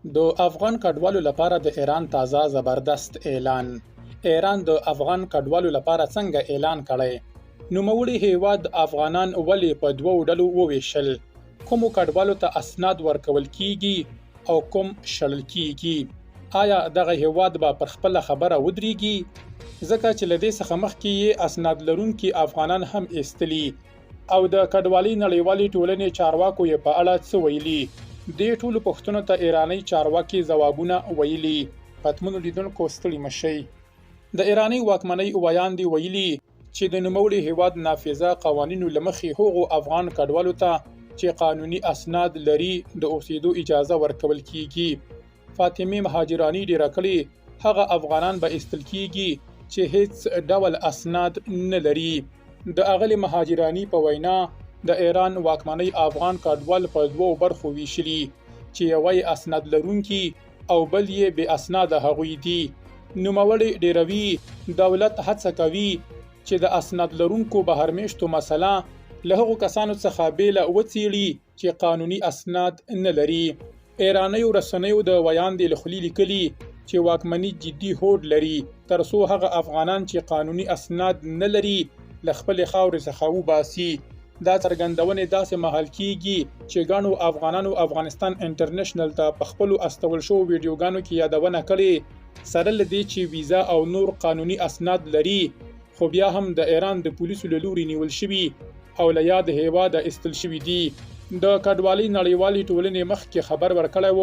د افغان کډوالو لپاره د ایران تازه زبردست اعلان. ایران د افغان کډوالو لپاره څنګه اعلان کړی؟ نوموړي هیواد افغانان ولې په دوو ډلو وویشل؟ کومو کډوالو ته اسناد ورکول کیږي او کوم شړل کیږي؟ آیا دغه هیواد به پر خپل خبره ودرېږي؟ ځکه چې له دې څخه مخکې یې اسناد لرونکي افغانان هم ایستلي او د کډوالۍ نړیوالې ټولنې چارواکو یې په اړه څه ویلي؟ دې ټولو پوښتنو ته ایراني چارواکي ځوابونه ویلي. پتمنو لیدونکو ستړي مشئ. د ایراني واکمنۍ ویاندې ویلي چې د نوموړي هیواد نافذه قوانینو له مخې هغو افغان کډوالو ته چې قانوني اسناد لري د اوسېدو اجازه ورکول کیږي. فاطمه مهاجرانی ډیره کړي هغه افغانان به ایستل کیږي چې هیڅ ډول اسناد نه لري. د اغلې مهاجرانی په وینا د ایران واکمنۍ افغان کډوال په دوو برخو ویشلي چې یو یې اسناد لرونکي او بل یې بې اسناده هغوی دي. نوموړي ډیروي دولت هڅه کوي چې د اسناد لرونکو بهرمیشتو مسله له هغو کسانو څخه بیله وڅیړي چې قانوني اسناد نه لري. ایرانیو رسنیو د ویاندې له خولې لیکلي چې واکمني جدي هوډ لري ترڅو هغه افغانان چې قانوني اسناد نه لري له خپلې خاورې څخه وباسي. دا څرګندونې داسې مهال کیږي چې ګڼو افغانانو افغانستان انټرنیشنل ته په خپلو استول شوو ویډیوګانو کې یادونه کړې سره له دې چې ویزا او نور قانوني اسناد لري خو بیا هم د ایران د پولیسو له لوري نیول شوي او له یاد هیواده ایستل شوي دي. د کډوالۍ نړیوالې ټولنې مخکې خبر ورکړی و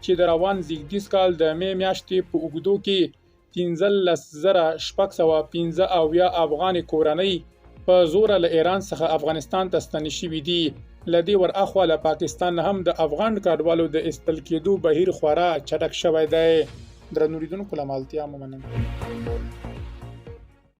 چې د روان زیږدیز کال د مې میاشتې په اوږدو کې 15,615 افغاني کورنۍ په زوره له ایران څخه افغانستان ته ستنې شوي دي. له دې ور اخوا له پاکستان هم د افغان کډوالو د ایستل کېدو بهیر خورا چټک شوی دی. درنو لیدونکو له مالتیا مو مننه.